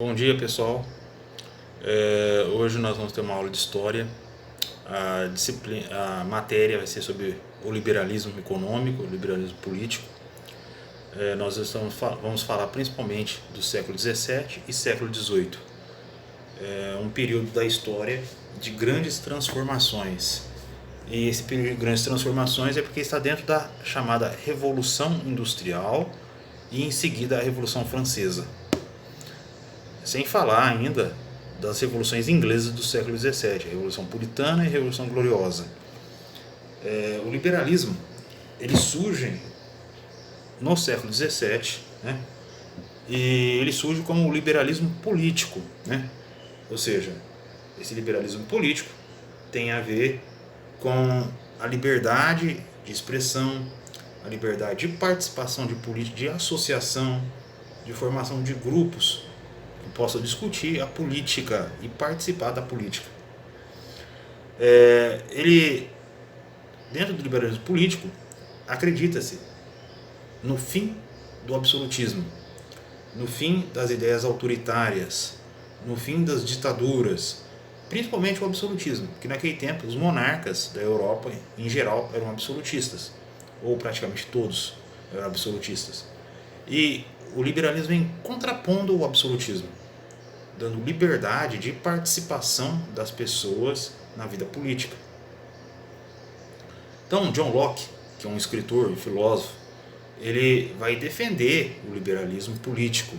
Bom dia, pessoal. Hoje nós vamos ter uma aula de história. A matéria vai ser sobre o liberalismo econômico, o liberalismo político. Nós vamos falar principalmente do século XVII e século XVIII. Um período da história de grandes transformações. E esse período de grandes transformações é porque está dentro da chamada Revolução Industrial e em seguida a Revolução Francesa. Sem falar ainda das revoluções inglesas do século XVII, a Revolução Puritana e a Revolução Gloriosa. O liberalismo ele surge no século XVII, né? E ele surge como o liberalismo político, né? Ou seja, esse liberalismo político tem a ver com a liberdade de expressão, a liberdade de participação de política, de associação, de formação de grupos que possam discutir a política e participar da política. Ele, dentro do liberalismo político, acredita-se no fim do absolutismo, no fim das ideias autoritárias, no fim das ditaduras, principalmente o absolutismo, que naquele tempo os monarcas da Europa, em geral, eram absolutistas, ou praticamente todos eram absolutistas. E o liberalismo vem contrapondo o absolutismo, dando liberdade de participação das pessoas na vida política. Então, John Locke, que é um escritor e filósofo, ele vai defender o liberalismo político.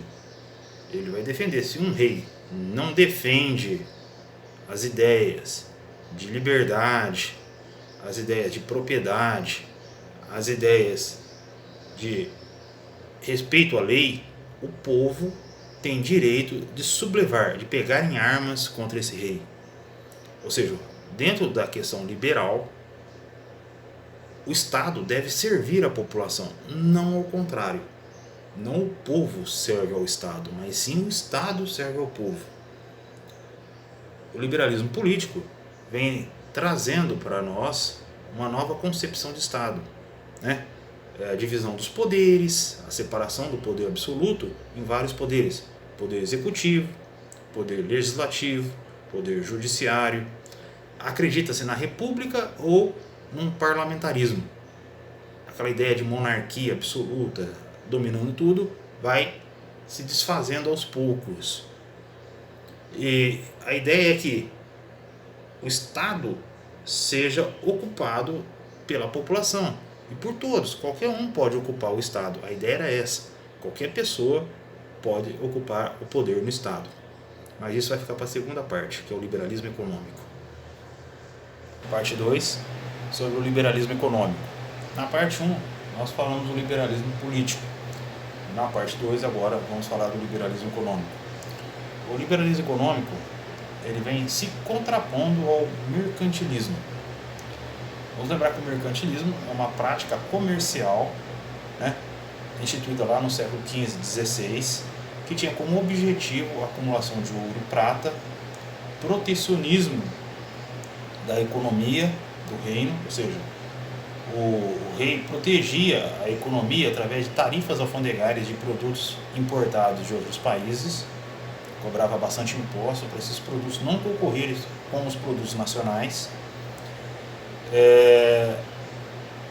Ele vai defender, se um rei não defende as ideias de liberdade, as ideias de propriedade, as ideias de respeito à lei, o povo tem direito de sublevar, de pegar em armas contra esse rei. Ou seja, dentro da questão liberal, o Estado deve servir a população, não ao contrário. Não o povo serve ao Estado, mas sim o Estado serve ao povo. O liberalismo político vem trazendo para nós uma nova concepção de Estado, né? A divisão dos poderes, a separação do poder absoluto em vários poderes: poder executivo, poder legislativo, poder judiciário. Acredita-se na república ou num parlamentarismo. Aquela ideia de monarquia absoluta dominando tudo vai se desfazendo aos poucos. E a ideia é que o Estado seja ocupado pela população e por todos. Qualquer um pode ocupar o Estado. A ideia era essa: qualquer pessoa pode ocupar o poder no Estado. Mas isso vai ficar para a segunda parte, que é o liberalismo econômico. Parte 2, sobre o liberalismo econômico. Na parte 1, nós falamos do liberalismo político. Na parte 2, agora, vamos falar do liberalismo econômico. O liberalismo econômico ele vem se contrapondo ao mercantilismo. Vamos lembrar que o mercantilismo é uma prática comercial, né, instituída lá no século XV, XVI, que tinha como objetivo a acumulação de ouro e prata, protecionismo da economia do reino, ou seja, o rei protegia a economia através de tarifas alfandegárias de produtos importados de outros países, cobrava bastante imposto para esses produtos não concorrerem com os produtos nacionais.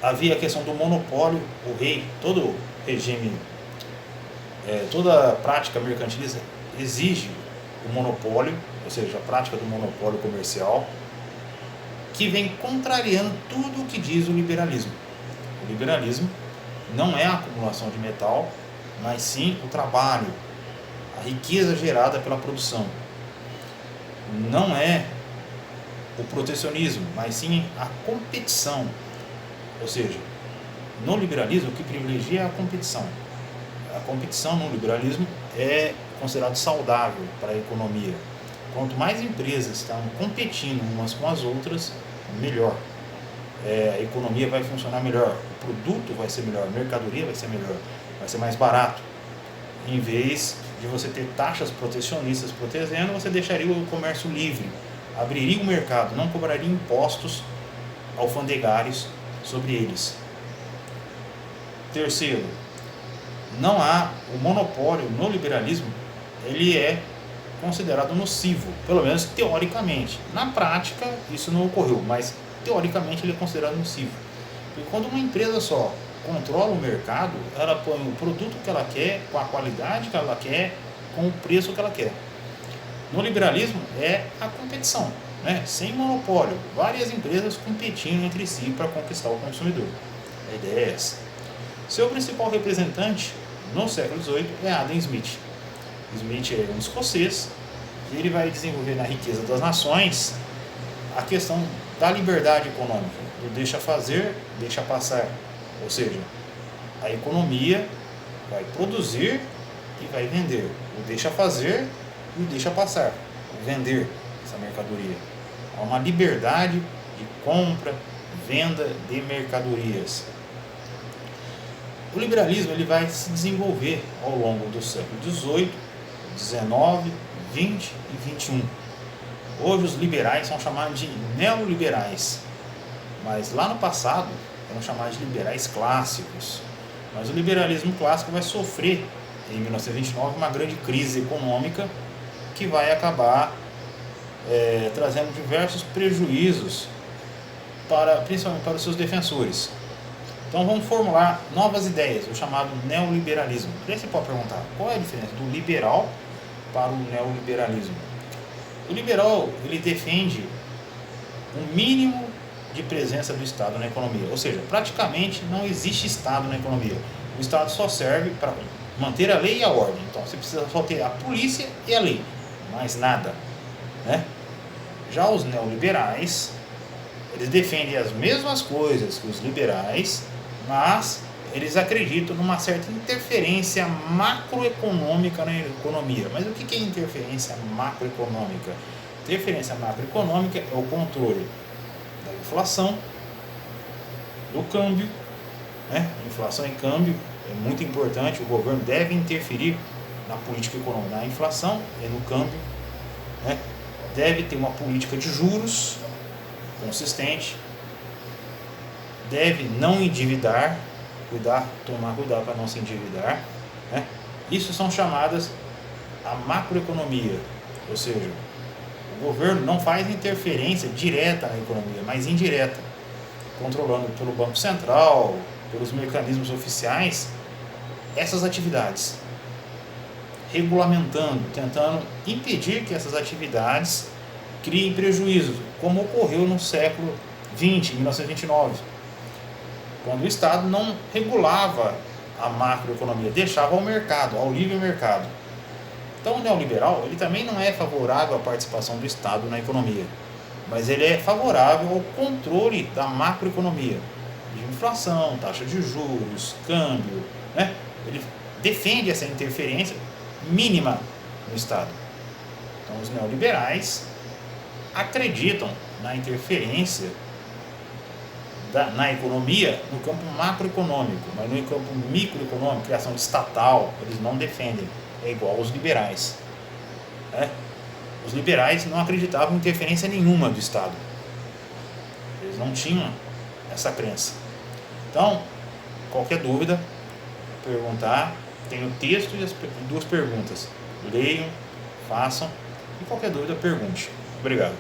Havia a questão do monopólio. O rei, todo regime, toda prática mercantilista exige o monopólio, ou seja, a prática do monopólio comercial, que vem contrariando tudo o que diz o liberalismo. O liberalismo não é a acumulação de metal, mas sim o trabalho, a riqueza gerada pela produção. Não é o protecionismo, mas sim a competição. Ou seja, no liberalismo o que privilegia é a competição. A competição no liberalismo é considerado saudável para a economia. Quanto mais empresas estão competindo umas com as outras, melhor. A economia vai funcionar melhor, o produto vai ser melhor, a mercadoria vai ser melhor, vai ser mais barato. Em vez de você ter taxas protecionistas protegendo, você deixaria o comércio livre, abriria o mercado, não cobraria impostos alfandegários sobre eles. Terceiro, não há o monopólio no liberalismo, ele é considerado nocivo, pelo menos teoricamente. Na prática, isso não ocorreu, mas teoricamente ele é considerado nocivo. Porque quando uma empresa só controla o mercado, ela põe o produto que ela quer, com a qualidade que ela quer, com o preço que ela quer. No liberalismo é a competição, né? Sem monopólio, várias empresas competindo entre si para conquistar o consumidor. A ideia é essa. Seu principal representante no século XVIII é Adam Smith. Smith é um escocês e ele vai desenvolver na Riqueza das Nações a questão da liberdade econômica, do deixa fazer, deixa passar. Ou seja, a economia vai produzir e vai vender. O deixa fazer e o deixa passar, o vender essa mercadoria. Há uma liberdade de compra, venda de mercadorias. O liberalismo ele vai se desenvolver ao longo do século XVIII, XIX, XX e XXI. Hoje os liberais são chamados de neoliberais, mas lá no passado eram chamados de liberais clássicos. Mas o liberalismo clássico vai sofrer, em 1929, uma grande crise econômica que vai acabar trazendo diversos prejuízos, principalmente para os seus defensores. Então vamos formular novas ideias, o chamado neoliberalismo. Aí você pode perguntar, qual é a diferença do liberal para o neoliberalismo? O liberal ele defende um mínimo de presença do Estado na economia, ou seja, praticamente não existe Estado na economia. O Estado só serve para manter a lei e a ordem. Então você precisa só ter a polícia e a lei, mais nada, né? Já os neoliberais, eles defendem as mesmas coisas que os liberais, mas eles acreditam numa certa interferência macroeconômica na economia. Mas o que é interferência macroeconômica? Interferência macroeconômica é o controle da inflação, do câmbio, né? Inflação e câmbio é muito importante, o governo deve interferir na política econômica, na inflação e no câmbio, né? Deve ter uma política de juros consistente, deve não endividar, tomar cuidado para não se endividar, né? Isso são chamadas a macroeconomia, ou seja, o governo não faz interferência direta na economia, mas indireta, controlando pelo Banco Central, pelos mecanismos oficiais, essas atividades, regulamentando, tentando impedir que essas atividades criem prejuízos, como ocorreu no século XX, em 1929, quando o Estado não regulava a macroeconomia, deixava ao mercado, ao livre mercado. Então o neoliberal ele também não é favorável à participação do Estado na economia, mas ele é favorável ao controle da macroeconomia, de inflação, taxa de juros, câmbio, né? Ele defende essa interferência mínima no Estado. Então os neoliberais acreditam na interferência na economia no campo macroeconômico, mas no campo microeconômico, criação de estatal, eles não defendem. É igual aos liberais, né? Os liberais não acreditavam em interferência nenhuma do Estado. Eles não tinham essa crença. Então, qualquer dúvida, perguntar, tem o texto e duas perguntas. Leiam, façam, e qualquer dúvida, pergunte. Obrigado.